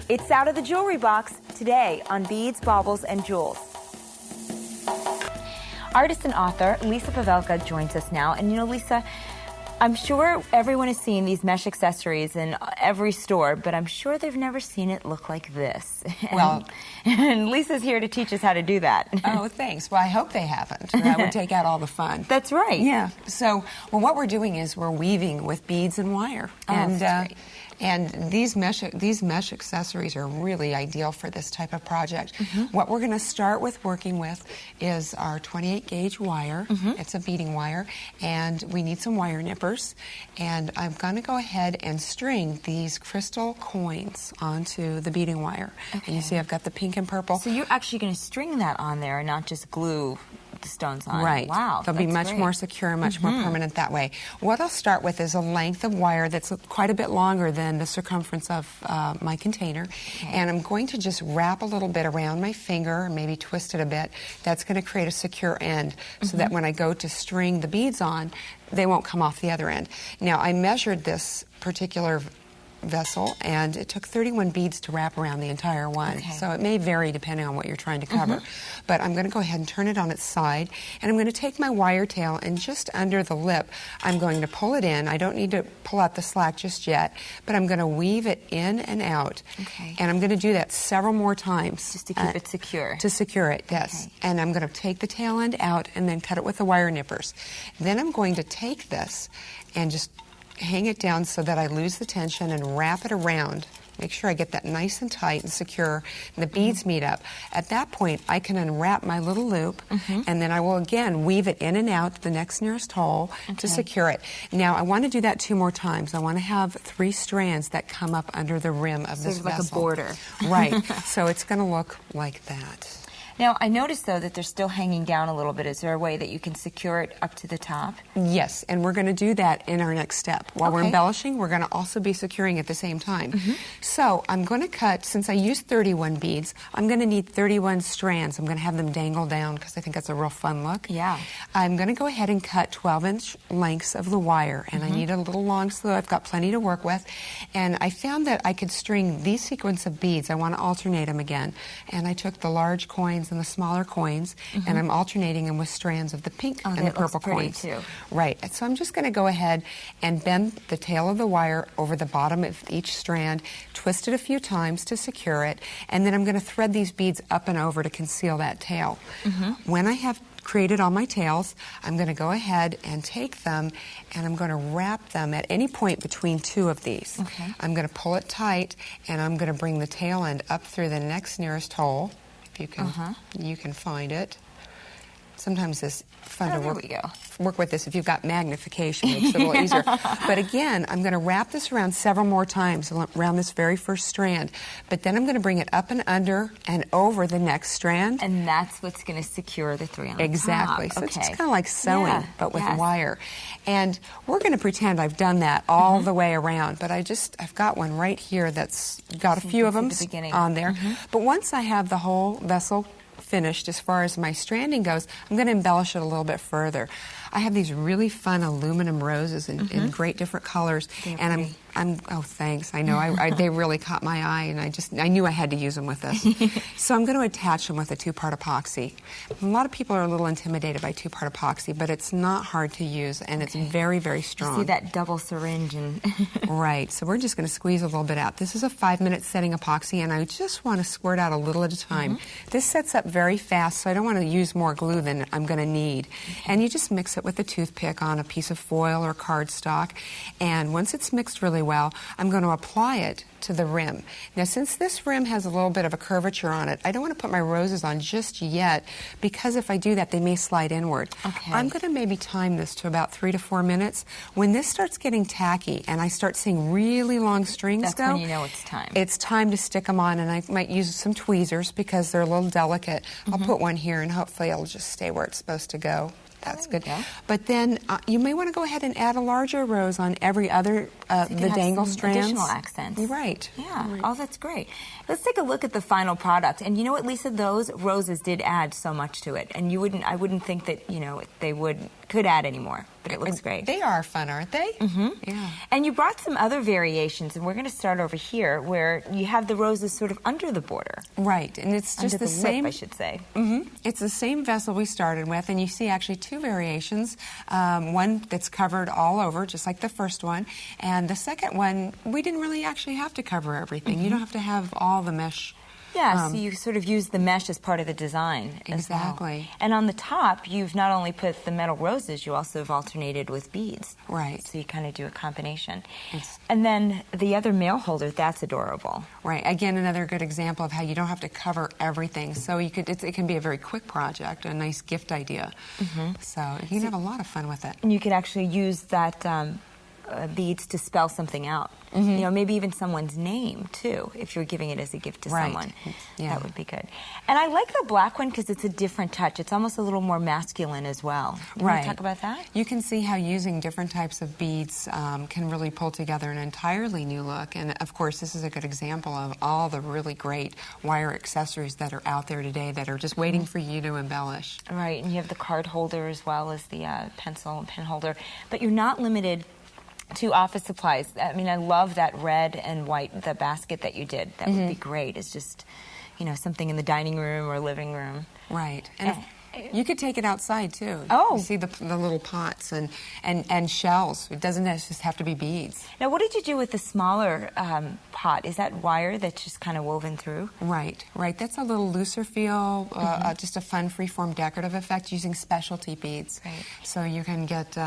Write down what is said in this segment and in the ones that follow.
It's out of the jewelry box today on Beads, Baubles, and Jewels. Artist and author Lisa Pavelka joins us now. And you know, Lisa, I'm sure everyone has seen these mesh accessories in every store, but I'm sure they've never seen it look like this. Well, and Lisa's here to teach us how to do that. Oh, thanks. Well, I hope they haven't. That would take out all the fun. That's right. Yeah. So, well, what we're doing is we're weaving with beads and wire. Oh, that's great. And these mesh accessories are really ideal for this type of project. What we're going to start with working with is our 28 gauge wire. It's a beading wire, and we need some wire nippers. And I'm going to go ahead and string these crystal coins onto the beading wire. Okay. And you see I've got the pink and purple. So you're actually going to string that on there and not just glue the stones on. Right. Wow. They'll be much more secure and much more permanent that way. What I'll start with is a length of wire that's quite a bit longer than the circumference of my container. Okay. And I'm going to just wrap a little bit around my finger, maybe twist it a bit. That's going to create a secure end so that when I go to string the beads on, they won't come off the other end. Now, I measured this particular vessel, and it took 31 beads to wrap around the entire one. Okay. So it may vary depending on what you're trying to cover. But I'm going to go ahead and turn it on its side, and I'm going to take my wire tail, and just under the lip, I'm going to pull it in. I don't need to pull out the slack just yet, but I'm going to weave it in and out. Okay. And I'm going to do that several more times. Just to keep it secure. To secure it, yes. Okay. And I'm going to take the tail end out and then cut it with the wire nippers. Then I'm going to take this and just hang it down so that I lose the tension and wrap it around. Make sure I get that nice and tight and secure, and the beads meet up. At that point, I can unwrap my little loop, and then I will again weave it in and out the next nearest hole to secure it. Now, I want to do that 2 more times. I want to have 3 strands that come up under the rim of this vessel. Sort of like a border. Right. So it's going to look like that. Now, I noticed, though, that they're still hanging down a little bit. Is there a way that you can secure it up to the top? Yes, and we're going to do that in our next step. While we're embellishing, we're going to also be securing at the same time. So I'm going to cut, since I used 31 beads, I'm going to need 31 strands. I'm going to have them dangle down because I think that's a real fun look. Yeah. I'm going to go ahead and cut 12-inch lengths of the wire, and I need a little long so I've got plenty to work with. And I found that I could string these sequence of beads. I want to alternate them again. And I took the large coins and the smaller coins, and I'm alternating them with strands of the pink and the purple coins. Too. Right. So I'm just going to go ahead and bend the tail of the wire over the bottom of each strand, twist it a few times to secure it, and then I'm going to thread these beads up and over to conceal that tail. When I have created all my tails, I'm going to go ahead and take them and I'm going to wrap them at any point between 2 of these. I'm going to pull it tight, and I'm going to bring the tail end up through the next nearest hole. You can find it. Sometimes it's fun to work with this if you've got magnification. It makes it a little easier. But again, I'm going to wrap this around several more times around this very first strand. But then I'm going to bring it up and under and over the next strand. And that's what's going to secure the 3 on the Exactly. top. So it's just kind of like sewing, but with wire. And we're going to pretend I've done that all the way around. But I've got one right here that's got a few of them on there. But once I have the whole vessel finished as far as my stranding goes, I'm going to embellish it a little bit further. I have these really fun aluminum roses in great different colors, and oh, thanks. I know they really caught my eye, and I knew I had to use them with this. So I'm going to attach them with a 2-part epoxy. A lot of people are a little intimidated by 2-part epoxy, but it's not hard to use, and it's very, very strong. You see that double syringe and right. So we're just going to squeeze a little bit out. This is a 5-minute setting epoxy, and I just want to squirt out a little at a time. This sets up very fast, so I don't want to use more glue than I'm going to need. And you just mix it with a toothpick on a piece of foil or cardstock, and once it's mixed really well, I'm going to apply it to the rim. Now, since this rim has a little bit of a curvature on it, I don't want to put my roses on just yet, because if I do that, they may slide inward. I'm going to maybe time this to about 3 to 4 minutes. When this starts getting tacky and I start seeing really long strings go, when you know it's time. It's time to stick them on, and I might use some tweezers because they're a little delicate. I'll put one here, and hopefully it'll just stay where it's supposed to go. That's good. But then you may want to go ahead and add a larger rose on every other the dangle strands. Additional accents. Right. Yeah. Right. Oh, that's great. Let's take a look at the final product. And you know what, Lisa? Those roses did add so much to it, and I wouldn't think that they would could add any more, but it looks great. They are fun, aren't they? Mm-hmm. Yeah. And you brought some other variations, and we're going to start over here where you have the roses sort of under the border. Right, and it's just under the same. lip, I should say. Mm-hmm. It's the same vessel we started with, and you see actually two variations. One that's covered all over, just like the first one, and the second one, we didn't really actually have to cover everything. Mm-hmm. You don't have to have all the mesh. Yeah, so you sort of use the mesh as part of the design exactly. as well. And on the top, you've not only put the metal roses, you also have alternated with beads. Right. So you kind of do a combination. And then the other mail holder, that's adorable. Right. Again, another good example of how you don't have to cover everything. So you could, it can be a very quick project, a nice gift idea. Mm-hmm. So you can have a lot of fun with it. And you could actually use that beads to spell something out. Mm-hmm. You know, maybe even someone's name, too, if you're giving it as a gift to someone. Yeah. That would be good. And I like the black one because it's a different touch. It's almost a little more masculine as well. Can you talk about that? You can see how using different types of beads can really pull together an entirely new look. And, of course, this is a good example of all the really great wire accessories that are out there today that are just waiting for you to embellish. Right, and you have the card holder as well as the pencil and pen holder. But you're not limited to office supplies. I mean, I love that red and white, the basket that you did. That would be great. It's just, you know, something in the dining room or living room. Right. And you could take it outside, too. Oh. You see the little pots and shells. It doesn't just have to be beads. Now, what did you do with the smaller pot? Is that wire that's just kind of woven through? Right, right. That's a little looser feel, just a fun freeform decorative effect using specialty beads. Right. So you can get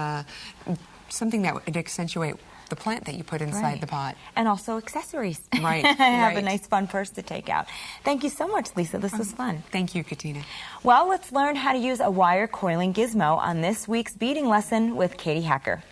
something that would accentuate the plant that you put inside the pot. And also accessories. Right. Have a nice fun purse to take out. Thank you so much, Lisa. This was fun. Thank you, Katina. Well, let's learn how to use a wire coiling gizmo on this week's beading lesson with Katie Hacker.